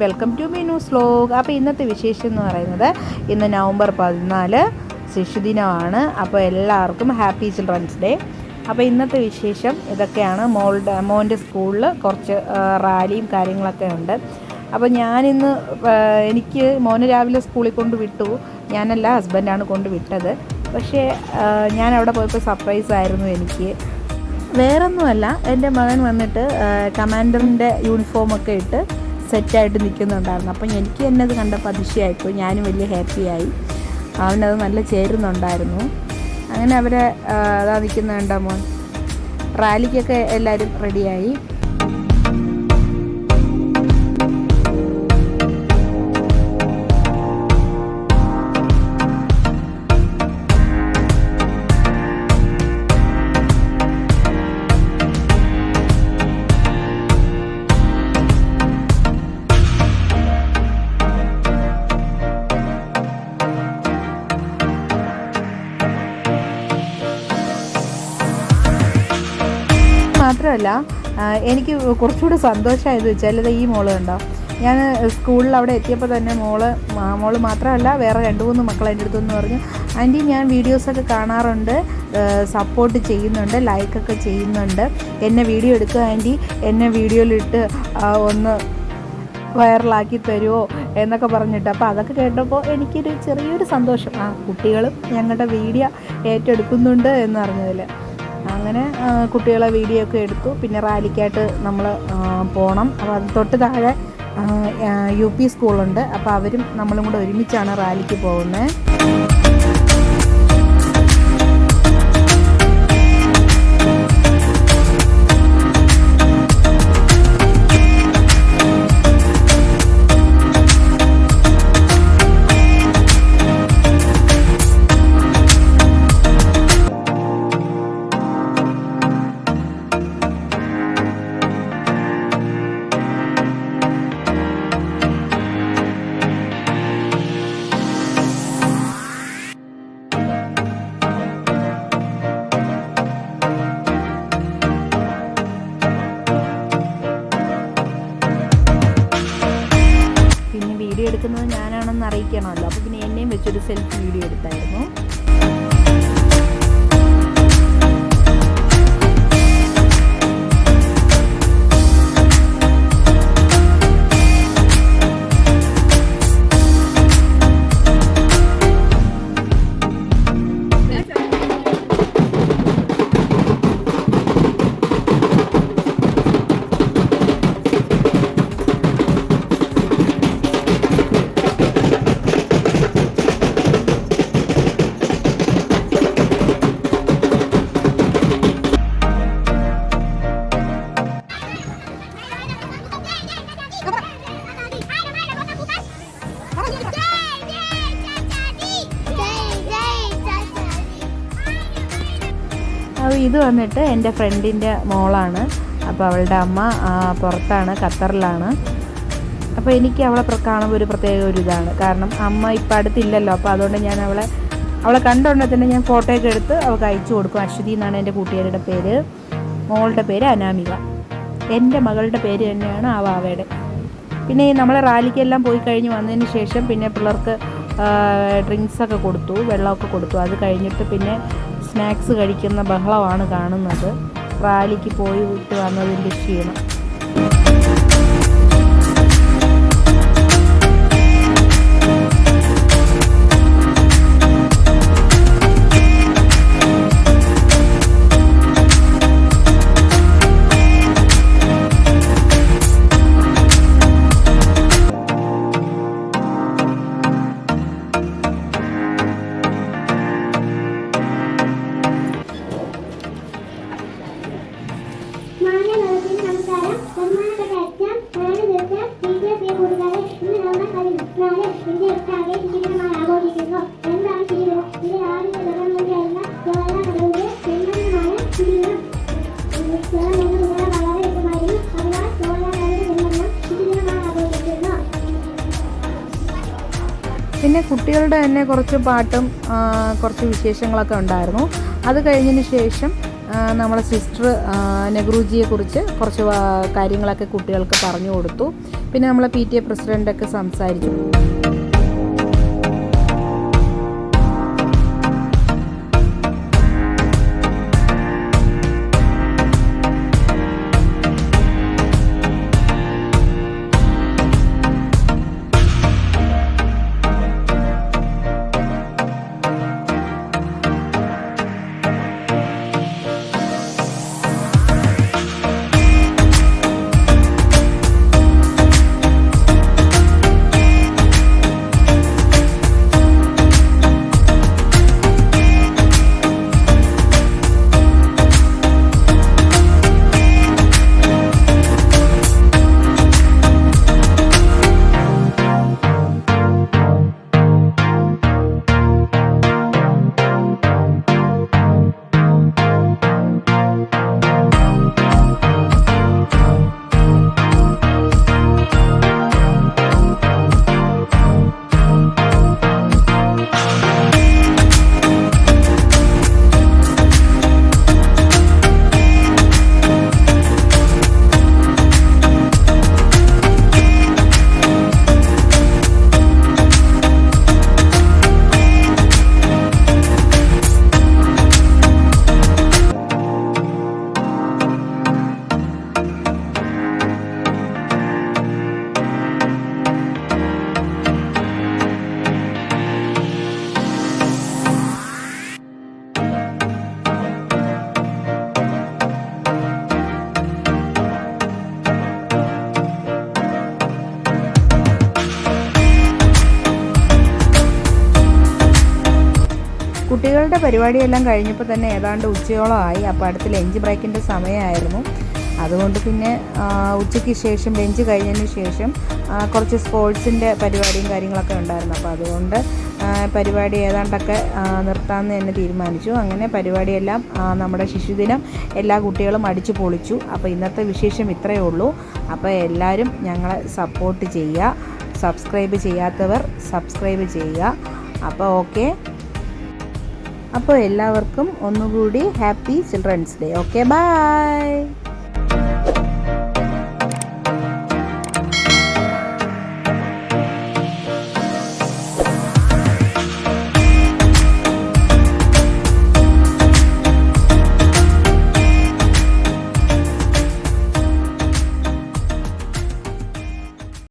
Welcome to Meenu's vlog. അപ്പോൾ ഇന്നത്തെ വിശേഷം എന്ന് പറയുന്നത് ഇന്ന് നവംബർ 14 ശിശുദിനമാണ്. അപ്പോൾ എല്ലാവർക്കും ഹാപ്പി ചിൽഡ്രൻസ് ഡേ. അപ്പോൾ ഇന്നത്തെ വിശേഷം ഇതൊക്കെയാണ്. മോൻ്റെ സ്കൂളിൽ കുറച്ച് റാലിയും കാര്യങ്ങളൊക്കെ ഉണ്ട്. അപ്പോൾ ഞാനിന്ന് എനിക്ക് മോനെ രാവിലെ സ്കൂളിൽ കൊണ്ട് വിട്ടു. ഞാനല്ല, ഹസ്ബൻഡാണ് കൊണ്ട് വിട്ടത്. പക്ഷേ ഞാൻ അവിടെ പോയപ്പോൾ സർപ്രൈസ് ആയിരുന്നു എനിക്ക്. വേറൊന്നുമല്ല, എൻ്റെ മകൻ വന്നിട്ട് കമാൻഡറിൻ്റെ യൂണിഫോമൊക്കെ ഇട്ട് സെറ്റായിട്ട് നിൽക്കുന്നുണ്ടായിരുന്നു. അപ്പം എനിക്ക് തന്നെ അത് കണ്ടപ്പോൾ അതിശയമായിപ്പോയി. ഞാനും വലിയ ഹാപ്പിയായി. അവനത് നല്ല ചേരുന്നുണ്ടായിരുന്നു. അങ്ങനെ അവരെ അതാ നിൽക്കുന്നുണ്ടോ മോൻ. റാലിക്കൊക്കെ എല്ലാവരും റെഡിയായി. മാത്രമല്ല, എനിക്ക് കുറച്ചുകൂടി സന്തോഷമായത് വെച്ചാൽ ഈ മോള് കണ്ടോ. ഞാൻ സ്കൂളിൽ അവിടെ എത്തിയപ്പോൾ തന്നെ മോള് മാത്രമല്ല വേറെ 2-3 മക്കൾ എൻ്റെ അടുത്തെന്ന് പറഞ്ഞു, ആൻറ്റി ഞാൻ വീഡിയോസൊക്കെ കാണാറുണ്ട്, സപ്പോർട്ട് ചെയ്യുന്നുണ്ട്, ലൈക്കൊക്കെ ചെയ്യുന്നുണ്ട്, എന്നെ വീഡിയോ എടുക്കുക ആൻറ്റി, എന്നെ വീഡിയോയിലിട്ട് ഒന്ന് വൈറലാക്കി തരുമോ എന്നൊക്കെ പറഞ്ഞിട്ട്. അപ്പോൾ അതൊക്കെ കേട്ടപ്പോൾ എനിക്കൊരു ചെറിയൊരു സന്തോഷം. കുട്ടികളും ഞങ്ങളുടെ വീഡിയോ ഏറ്റെടുക്കുന്നുണ്ട് എന്നറിഞ്ഞതിൽ. അങ്ങനെ കുട്ടികളെ വീഡിയോ ഒക്കെ എടുത്തു. പിന്നെ റാലിക്കായിട്ട് നമ്മൾ പോകണം. അപ്പോൾ അത് തൊട്ട് താഴെ UP സ്കൂളുണ്ട്. അപ്പോൾ അവരും നമ്മളും കൂടെ ഒരുമിച്ചാണ് റാലിക്ക് പോകുന്നത്. വീഡിയോ എടുക്കുന്നത് ഞാനാണെന്ന് അറിയിക്കണമല്ലോ. അപ്പോൾ പിന്നെ എന്നെയും വെച്ചൊരു സെൽഫി വീഡിയോ എടുത്തായിരുന്നു. ഇത് വന്നിട്ട് എൻ്റെ ഫ്രണ്ടിൻ്റെ മോളാണ്. അപ്പോൾ അവളുടെ അമ്മ പുറത്താണ്, ഖത്തറിലാണ്. അപ്പോൾ എനിക്ക് അവളെ കാണുമ്പോൾ ഒരു പ്രത്യേക ഒരു ഇതാണ്. കാരണം അമ്മ ഇപ്പം അടുത്തില്ലല്ലോ. അപ്പോൾ അതുകൊണ്ട് ഞാൻ അവളെ കണ്ടുകൊണ്ടേ തന്നെ ഞാൻ ഫോട്ടോയൊക്കെ എടുത്ത് അവൾക്ക് അയച്ചു കൊടുക്കും. അശ്വതി എന്നാണ് എൻ്റെ കൂട്ടുകാരുടെ പേര്. മോളുടെ പേര് അനാമിക. എൻ്റെ മകളുടെ പേര് തന്നെയാണ് ആ വാവയുടെ. പിന്നെ നമ്മളെ റാലിക്കെല്ലാം പോയി കഴിഞ്ഞ് വന്നതിന് ശേഷം പിന്നെ പിള്ളേർക്ക് ഡ്രിങ്ക്സൊക്കെ കൊടുത്തു, വെള്ളമൊക്കെ കൊടുത്തു. അത് കഴിഞ്ഞിട്ട് പിന്നെ സ്നാക്സ് കഴിക്കുന്ന ബഹളമാണ് കാണുന്നത്. റാലിക്ക് പോയി വിട്ട് വന്നതിൻ്റെ ക്ഷീണം. പിന്നെ കുട്ടികളുടെ തന്നെ കുറച്ച് പാട്ടും കുറച്ച് വിശേഷങ്ങളൊക്കെ ഉണ്ടായിരുന്നു. അത് കഴിഞ്ഞതിന് ശേഷം നമ്മളെ സിസ്റ്റർ നെഹ്റുജിയെക്കുറിച്ച് കുറച്ച് കാര്യങ്ങളൊക്കെ കുട്ടികൾക്ക് പറഞ്ഞു കൊടുത്തു. പിന്നെ നമ്മളെ PTA പ്രസിഡൻ്റൊക്കെ സംസാരിച്ചു. കുട്ടികളുടെ പരിപാടിയെല്ലാം കഴിഞ്ഞപ്പോൾ തന്നെ ഏതാണ്ട് ഉച്ചയോളമായി. അപ്പോൾ അടുത്ത് ലഞ്ച് ബ്രേക്കിൻ്റെ സമയമായിരുന്നു. അതുകൊണ്ട് പിന്നെ ഉച്ചയ്ക്ക് ശേഷം ലഞ്ച് കഴിഞ്ഞതിന് ശേഷം കുറച്ച് സ്പോർട്സിൻ്റെ പരിപാടിയും കാര്യങ്ങളൊക്കെ ഉണ്ടായിരുന്നു. അപ്പോൾ അതുകൊണ്ട് പരിപാടി ഏതാണ്ടൊക്കെ നിർത്താമെന്ന് തന്നെ തീരുമാനിച്ചു. അങ്ങനെ പരിപാടിയെല്ലാം നമ്മുടെ ശിശുദിനം എല്ലാ കുട്ടികളും അടിച്ചു പൊളിച്ചു. അപ്പോൾ ഇന്നത്തെ വിശേഷം ഇത്രയേ ഉള്ളൂ. അപ്പോൾ എല്ലാവരും ഞങ്ങളെ സപ്പോർട്ട് ചെയ്യുക. സബ്സ്ക്രൈബ് ചെയ്യാത്തവർ സബ്സ്ക്രൈബ് ചെയ്യുക. അപ്പോൾ ഓക്കെ. അപ്പോൾ എല്ലാവർക്കും ഒന്നുകൂടി happy children's day. Okay, by.